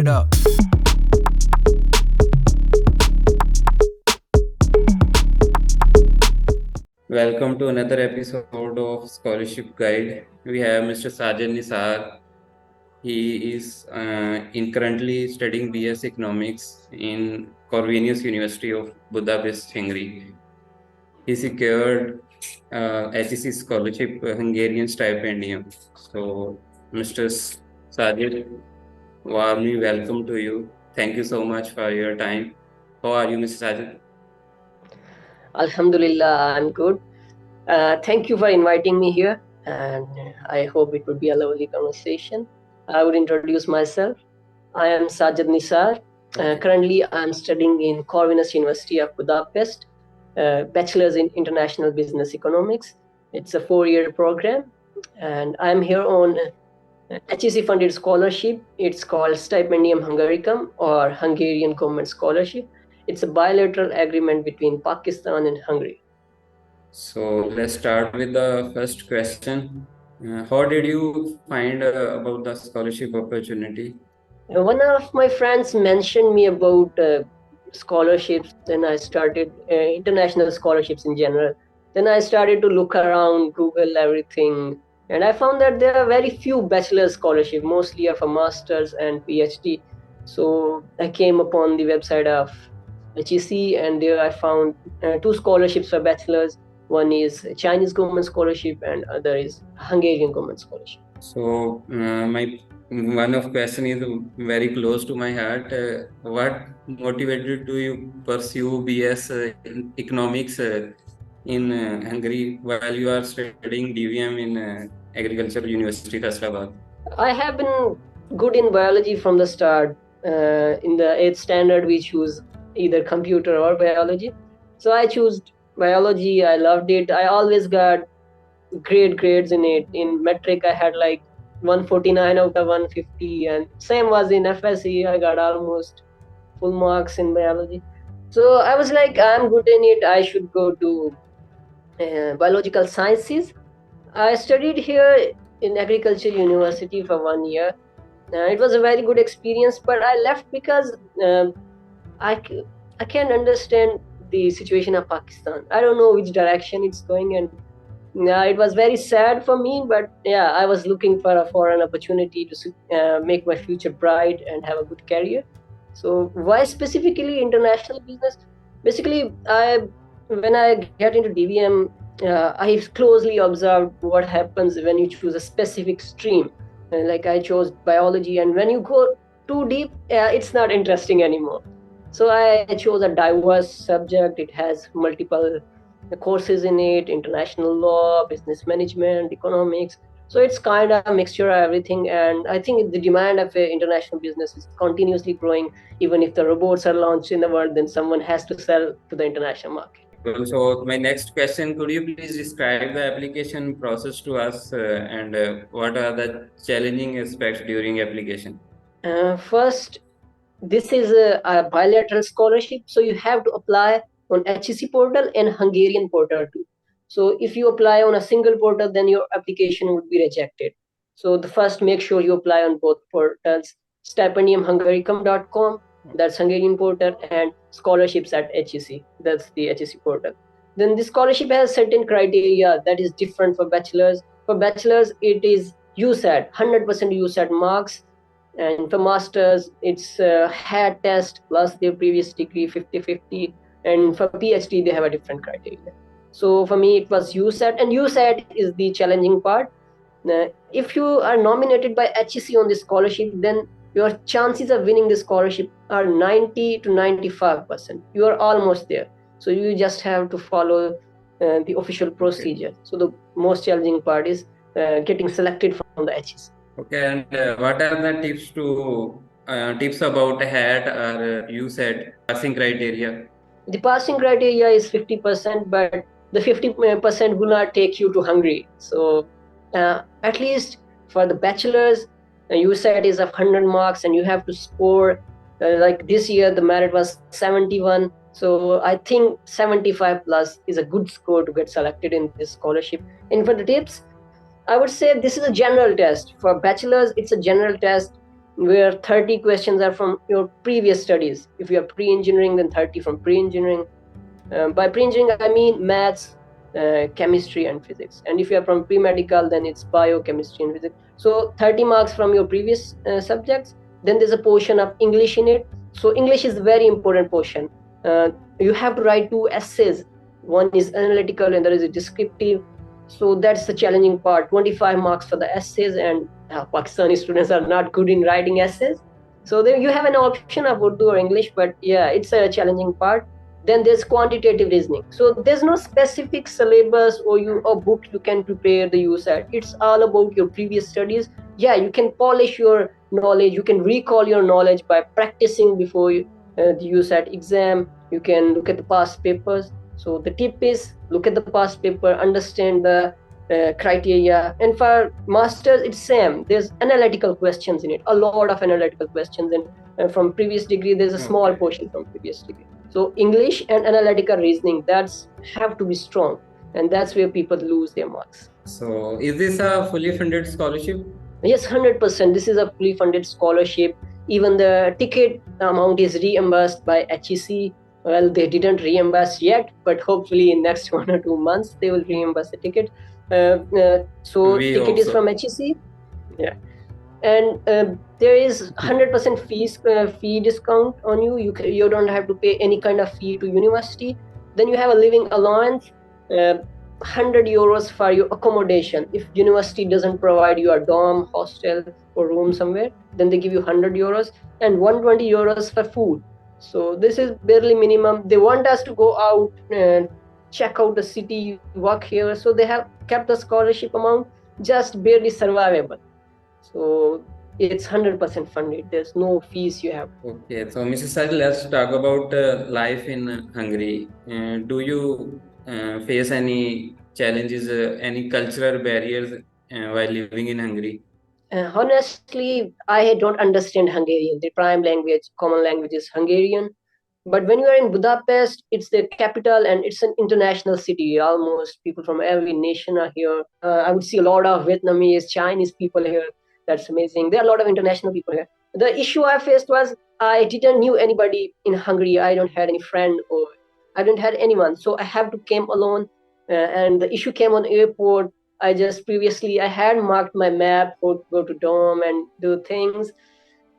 it up. Welcome to another episode of Scholarship Guide. We have Mr. Sajid Nisar. He is currently studying BS Economics in Corvinus University of Budapest, Hungary. He secured HEC scholarship, Hungarian stipendium. So, Mr. Sajid, warmly welcome to you. Thank you so much for your time. How are you, Mr. Sajid? Alhamdulillah, I'm good. Thank you for inviting me here, and I hope it would be a lovely conversation. I would introduce myself. I am Sajid Nisar. Currently, I'm studying in Corvinus University of Budapest, Bachelor's in International Business Economics. It's a 4-year program, and I'm here on HEC-funded scholarship. It's called Stipendium Hungaricum or Hungarian Government Scholarship. It's a bilateral agreement between Pakistan and Hungary. So let's start with the first question. How did you find about the scholarship opportunity? One of my friends mentioned me about scholarships. Then I started international scholarships in general. Then I started to look around, Google everything, and I found that there are very few bachelor scholarships, mostly of a master's and PhD. So I came upon the website of HEC, and there I found 2 scholarships for bachelors. One is Chinese government scholarship, and other is Hungarian government scholarship. So my one of question is very close to my heart. What motivated to you pursue BS in economics in Hungary while you are studying DVM in Agricultural University, Faisalabad? I have been good in biology from the start. In the 8th standard, we choose either computer or biology. So I chose biology. I loved it. I always got great grades in it. In metric, I had like 149 out of 150, and same was in FSE. I got almost full marks in biology. So I was like, I'm good in it. I should go to biological sciences. I studied here in Agriculture University for 1 year. It was a very good experience, but I left because I can't understand the situation of Pakistan. I don't know which direction it's going, and it was very sad for me. But yeah, I was looking for an opportunity to make my future bright and have a good career. So why specifically international business? Basically, when I get into DVM, I closely observed what happens when you choose a specific stream. Like I chose biology, and when you go too deep, it's not interesting anymore. So I chose a diverse subject. It has multiple courses in it: international law, business management, economics. So it's kind of a mixture of everything, and I think the demand of international business is continuously growing. Even if the robots are launched in the world, then someone has to sell to the international market. So my next question, could you please describe the application process to us and what are the challenging aspects during application? First, this is a bilateral scholarship, so you have to apply on HEC portal and Hungarian portal too. So if you apply on a single portal, then your application would be rejected. So the first, make sure you apply on both portals: stipendiumhungaricum.com, that's Hungarian portal, and scholarships at HEC, that's the HEC portal. Then the scholarship has certain criteria that is different for bachelors. For bachelors, it is USAT, 100% USAT marks, and for masters it's HAT test plus their previous degree 50-50, and for PhD they have a different criteria. So for me it was USAT, and USAT is the challenging part. If you are nominated by HEC on this scholarship, then your chances of winning the scholarship are 90 to 95%. You are almost there, so you just have to follow the official procedure. So the most challenging part is getting selected from the HEC. Okay, and what are the tips about HAT or USAT passing criteria? The passing criteria is 50%, but the 50% will not take you to Hungary. So at least for the bachelors, USAT is of 100 marks, and you have to score like this year the merit was 71. So I think 75 plus is a good score to get selected in this scholarship. And for the tips, I would say this is a general test. For bachelors, it's a general test. where 30 questions are from your previous studies. If you are pre-engineering, then 30 from pre-engineering. By pre-engineering, I mean maths, chemistry, and physics. And if you are from pre-medical, then it's biochemistry and physics. So 30 marks from your previous subjects. Then there's a portion of English in it. So English is a very important portion. You have to write two essays. One is analytical and there is a descriptive. So that's the challenging part. 25 marks for the essays, and Pakistani students are not good in writing essays. So there you have an option of Urdu or English, but yeah, it's a challenging part. Then there's quantitative reasoning. So there's no specific syllabus or book you can prepare the USAT. It's all about your previous studies. Yeah, you can polish your knowledge. You can recall your knowledge by practicing before the USAT exam. You can look at the past papers. So the tip is look at the past paper, understand the criteria. And for masters, it's same. There's analytical questions in it, a lot of analytical questions. And from previous degree, there's a small portion from previous degree. So English and analytical reasoning, that's have to be strong, and that's where people lose their marks. So is this a fully funded scholarship? Yes, 100%. This is a fully funded scholarship. Even the ticket amount is reimbursed by HEC. Well, they didn't reimburse yet, but hopefully in next 1 or 2 months they will reimburse the ticket. So We ticket hope is so. from HEC. Yeah. And there is 100% fee discount on you. You don't have to pay any kind of fee to university. Then you have a living allowance, 100 euros for your accommodation. If university doesn't provide you a dorm, hostel, or room somewhere, then they give you 100 euros, and 120 euros for food. So this is barely minimum. They want us to go out and check out the city, work here. So they have kept the scholarship amount just barely survivable. So it's 100% funded. There's no fees you have. Okay, so Mrs. Saj, let's talk about life in Hungary. Do you face any challenges, any cultural barriers while living in Hungary? Honestly, I don't understand Hungarian. The prime language, common language is Hungarian. But when you are in Budapest, it's the capital and it's an international city. Almost people from every nation are here. I would see a lot of Vietnamese, Chinese people here. That's amazing. There are a lot of international people here. The issue I faced was I didn't knew anybody in Hungary. I don't had any friend or I didn't had anyone. So I have to came alone. And the issue came on airport. I just previously I had marked my map, go to dorm and do things.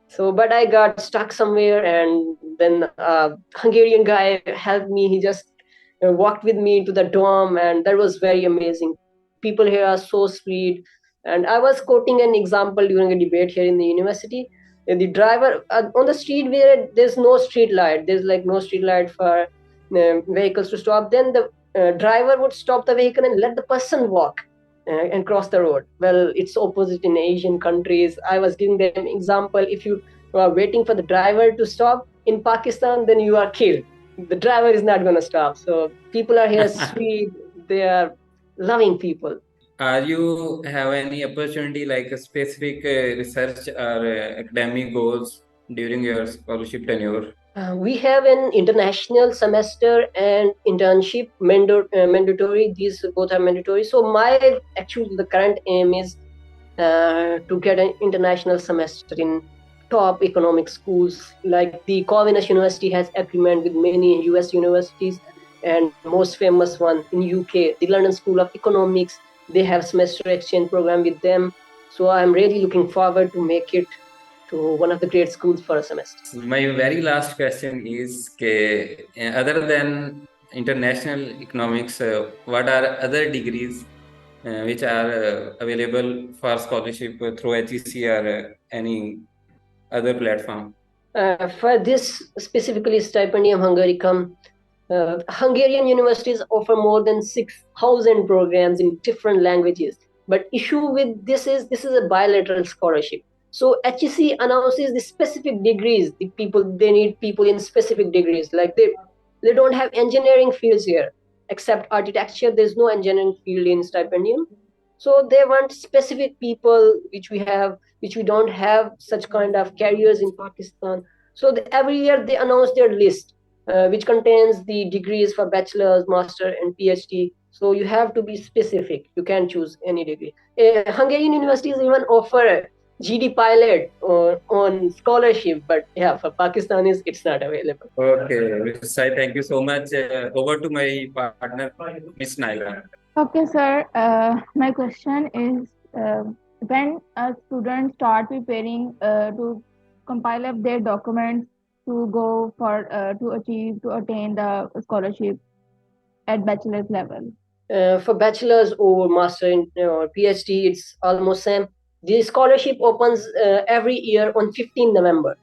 So, but I got stuck somewhere, and then a Hungarian guy helped me. He just walked with me to the dorm, and that was very amazing. People here are so sweet. And I was quoting an example during a debate here in the university. The driver on the street where there's no street light, there's like no street light for vehicles to stop. Then the driver would stop the vehicle and let the person walk and cross the road. Well, it's opposite in Asian countries. I was giving them example. If you are waiting for the driver to stop in Pakistan, then you are killed. The driver is not going to stop. So people are here sweet. They are loving people. Are you have any opportunity like a specific research or academic goals during your scholarship tenure? We have an international semester and internship mandatory. These both are mandatory. So my actually the current aim is to get an international semester in top economic schools. Like the Corvinus University has agreement with many US universities, and most famous one in UK, the London School of Economics. They have semester exchange program with them. So I'm really looking forward to make it to one of the great schools for a semester. My very last question is, other than international economics, what are other degrees which are available for scholarship through HEC or any other platform? For this specifically stipendium Hungaricum, Hungarian universities offer more than 6,000 programs in different languages. But issue with this is a bilateral scholarship. So HEC announces the specific degrees. They need people in specific degrees. Like they don't have engineering fields here, except architecture. There's no engineering field in stipendium. So they want specific people which we don't have such kind of careers in Pakistan. So every year they announce their list, which contains the degrees for bachelor's, master, and PhD. So you have to be specific. You can't choose any degree. Hungarian universities even offer GD pilot on scholarship, but yeah, for Pakistanis, it's not available. Okay, Mr. Sai, thank you so much. Over to my partner, Miss Naila. Okay, sir. My question is, when a student start preparing to compile up their documents to go for to attain the scholarship at bachelor's level. For bachelor's or master or PhD, it's almost same. The scholarship opens every year on 15 November,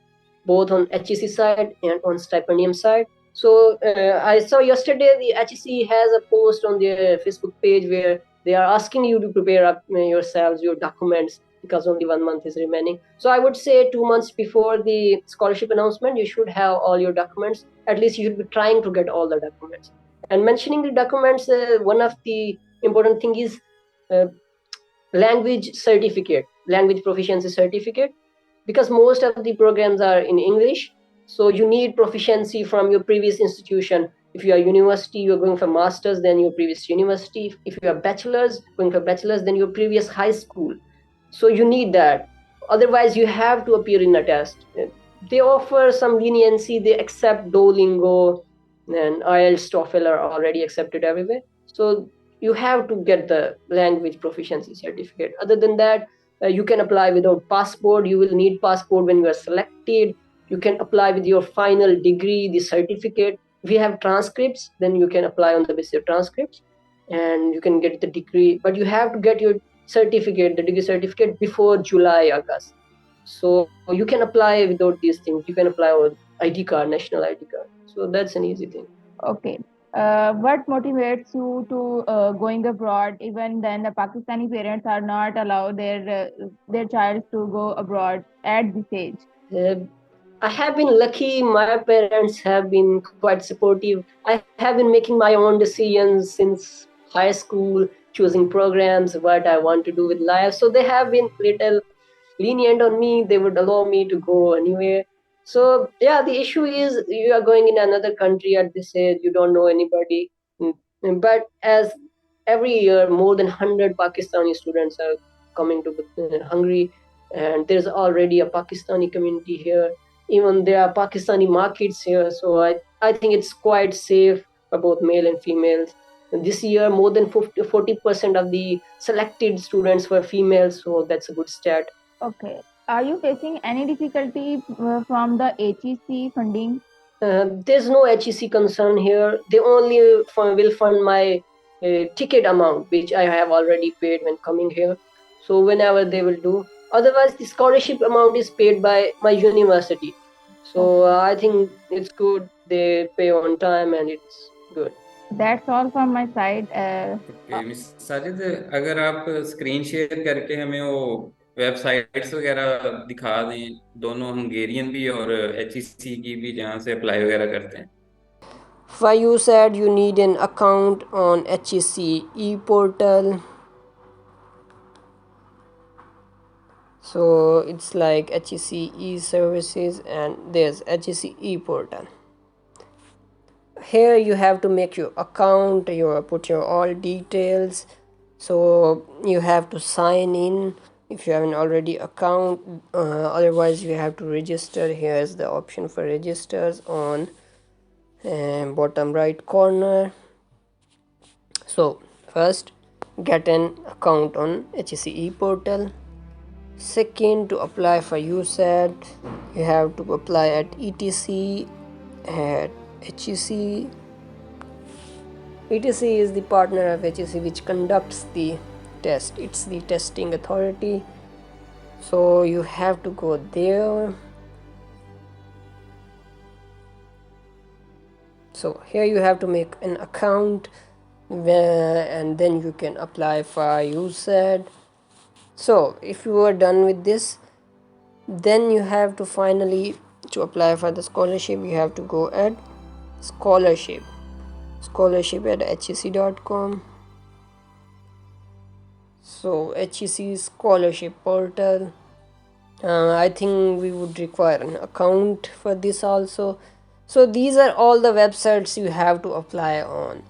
both on HEC side and on stipendium side. So I saw yesterday the HEC has a post on their Facebook page where they are asking you to prepare up yourselves, your documents, because only 1 month is remaining. So I would say 2 months before the scholarship announcement, you should have all your documents. At least you should be trying to get all the documents. And mentioning the documents, one of the important thing is uh, language certificate, language proficiency certificate, because most of the programs are in English. So you need proficiency from your previous institution. If you are university, you're going for masters, then your previous university. If you are bachelors, going for bachelors, then your previous high school. So you need that. Otherwise, you have to appear in a test. They offer some leniency. They accept Duolingo and IELTS, TOEFL are already accepted everywhere. So you have to get the language proficiency certificate. Other than that, you can apply without passport. You will need passport when you are selected. You can apply with your final degree, the certificate. If you have transcripts, then you can apply on the basis of transcripts and you can get the degree. But you have to get your certificate, the degree certificate, before July, August. So you can apply without these things. You can apply with ID card, national ID card. So that's an easy thing. Okay. What motivates you to going abroad? Even then, the Pakistani parents are not allowed their child to go abroad at this age. Uh, I have been lucky. My parents have been quite supportive. I have been making my own decisions since high school, choosing programs, what I want to do with life. So they have been little lenient on me. They would allow me to go anywhere. So yeah, the issue is you are going in another country at this age. You don't know anybody. But as every year, more than 100 Pakistani students are coming to Hungary, and there's already a Pakistani community here. Even there are Pakistani markets here, so I think it's quite safe for both male and females. And this year, more than 40% of the selected students were females, so that's a good stat. Okay. Are you facing any difficulty from the HEC funding? There's no HEC concern here. They only will fund my ticket amount, which I have already paid when coming here. So whenever they will do. Otherwise, the scholarship amount is paid by my university. So I think it's good. They pay on time and it's good. That's all from my side. Okay, miss Sajid, अगर आप screen share करके हमें वो websites वगैरह दिखा दें, दोनों Hungarian भी और HEC की भी, जहाँ से अप्लाई वगैरह करते हैं. Why you said you need an account on HEC e-portal. So it's like HEC e-services and there's HEC e-portal. Here you have to make your account, you put your all details. So you have to sign in if you haven't already account. Otherwise you have to register. Here's the option for registers on bottom right corner. So first, get an account on HEC e-portal. Second, to apply for USAT, you have to apply at ETC, at HEC. ETC is the partner of HEC which conducts the test. It's the testing authority. So you have to go there. So here you have to make an account and then you can apply for USAT. So if you are done with this, then you have to finally, to apply for the scholarship, you have to go at scholarship at hec.com. So HEC scholarship portal. I think we would require an account for this also. So these are all the websites you have to apply on.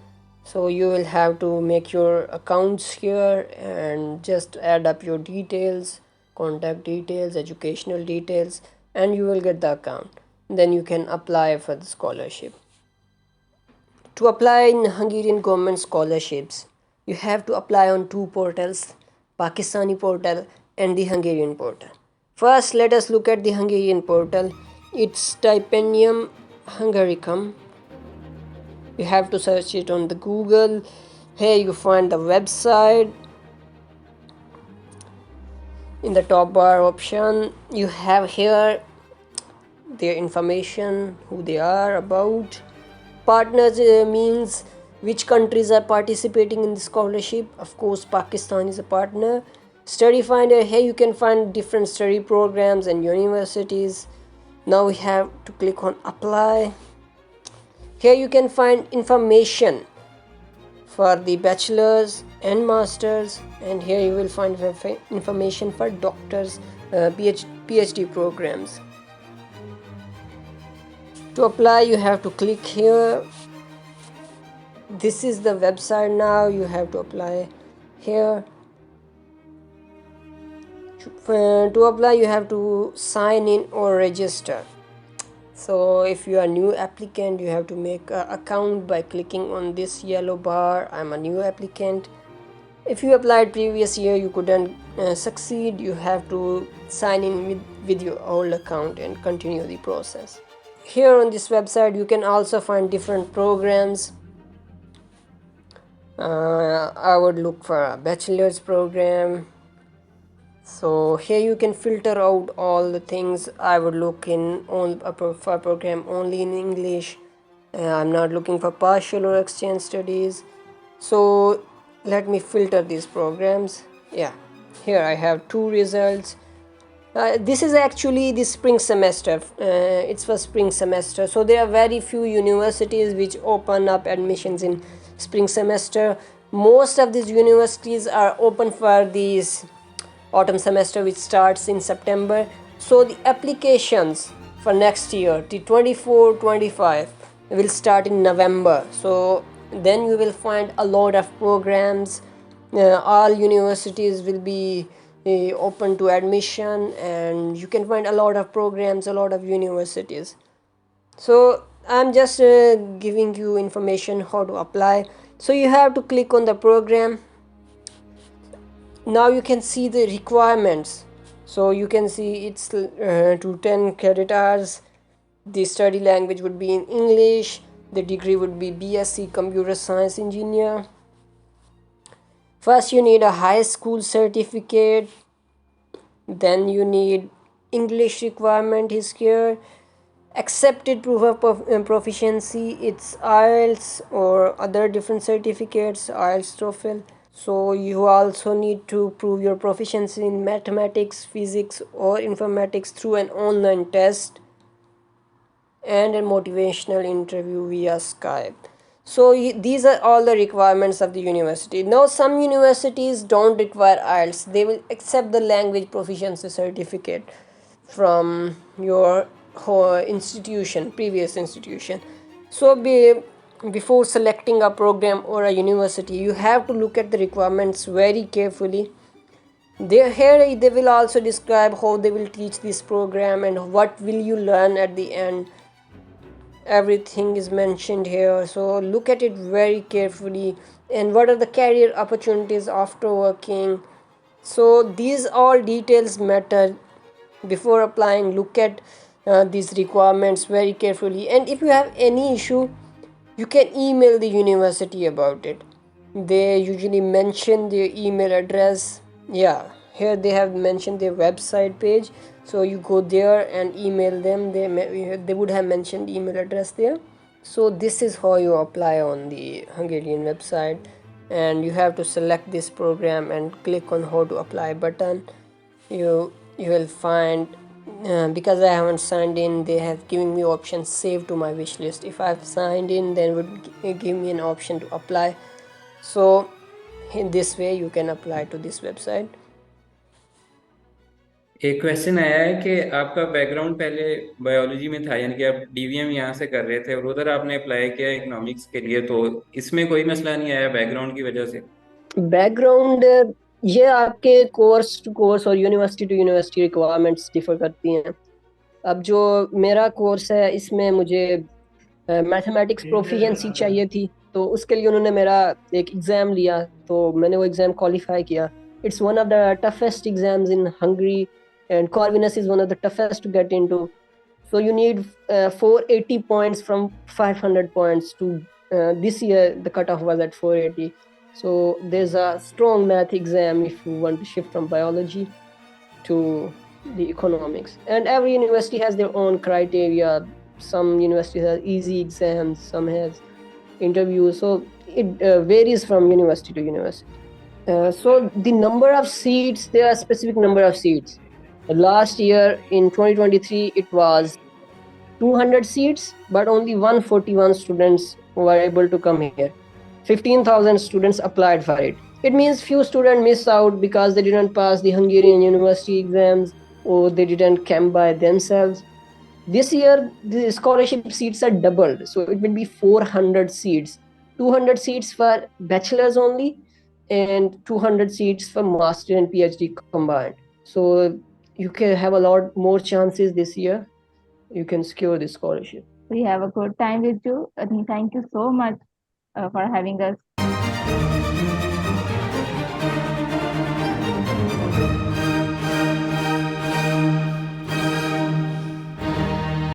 So you will have to make your accounts here and just add up your details, contact details, educational details, and you will get the account. Then you can apply for the scholarship. To apply in Hungarian government scholarships, you have to apply on two portals, Pakistani portal and the Hungarian portal. First, let us look at the Hungarian portal. It's Stipendium Hungaricum. You have to search it on the Google. Here you find the website. In the top bar option, you have here their information, who they are, about. Partners means which countries are participating in the scholarship. Of course, Pakistan is a partner. Study finder, here you can find different study programs and universities. Now we have to click on apply. Here you can find information for the bachelor's and master's, and here you will find information for doctors, PhD programs. To apply, you have to click here. This is the website now. You have to apply here. To apply, you have to sign in or register. So if you are a new applicant, you have to make an account by clicking on this yellow bar. I'm a new applicant. If you applied previous year, you couldn't succeed. You have to sign in with your old account and continue the process. Here on this website, you can also find different programs. I would look for a bachelor's program. So here you can filter out all the things. I would look in for program only in English. I'm not looking for partial or exchange studies. So let me filter these programs. Yeah, here I have two results. This is actually the spring semester. It's for spring semester. So there are very few universities which open up admissions in spring semester. Most of these universities are open for these autumn semester, which starts in September. So the applications for next year, the 24-25, will start in November. So then you will find a lot of programs. All universities will be open to admission, and you can find a lot of programs, a lot of universities. So I'm just giving you information how to apply. So you have to click on the program. Now you can see the requirements. So you can see it's to 10 credit hours. The study language would be in English. The degree would be BSc Computer Science Engineer. First you need a high school certificate. Then you need English requirement is here. Accepted proof of proficiency, it's IELTS or other different certificates, IELTS, TOEFL. So you also need to prove your proficiency in mathematics, physics or informatics through an online test and a motivational interview via Skype. So these are all the requirements of the university. Now some universities don't require IELTS. They will accept the language proficiency certificate from your institution, previous institution. So before selecting a program or a university, you have to look at the requirements very carefully. Here they will also describe how they will teach this program and what will you learn at the end. Everything is mentioned here, so look at it very carefully. And what are the career opportunities after working? So these all details matter. Before applying, look at these requirements very carefully, and if you have any issue, you can email the university about it. They usually mention their email address. Yeah, here they have mentioned their website page, so you go there and email them. They would have mentioned email address there. So this is how you apply on the Hungarian website, and you have to select this program and click on how to apply button. You will find because I haven't signed in, they have given me option save to my wish list. If I've signed in, then would give me an option to apply. So in this way you can apply to this website. एक question आया है कि आपका background पहले biology में था, यानी कि आप डीवीएम यहाँ से कर रहे थे और उधर आपने अप्लाई किया इकोनॉमिक्स के लिए, तो इसमें कोई मसला नहीं आया बैकग्राउंड की वजह से? बैकग्राउंड ये आपके कोर्स टू कोर्स और university to university requirements differ करती हैं। अब जो मेरा कोर्स है इसमें मुझे मैथमेटिक्स प्रोफिशिएंसी चाहिए थी, तो उसके लिए उन्होंने मेरा एक एग्ज़ाम लिया, तो मैंने वो एग्ज़ाम क्वालिफाई किया। It's one of the toughest exams in Hungary and Corvinus is one of the toughest to get into. So you need 480 points from 500 points to this year the cutoff was at 480. So there's a strong math exam if you want to shift from biology to the economics, and every university has their own criteria. Some universities have easy exams, some has interviews, so it varies from university to university. So the number of seats, there are specific number of seats. Last year in 2023 it was 200 seats, but only 141 students were able to come here. 15,000 students applied for it. It means few students miss out because they didn't pass the Hungarian university exams or they didn't come by themselves. This year the scholarship seats are doubled, so it will be 400 seats. 200 seats for bachelors only, and 200 seats for master and PhD combined. So you can have a lot more chances this year. You can secure this scholarship. We have a good time with you. Thank you so much for having us.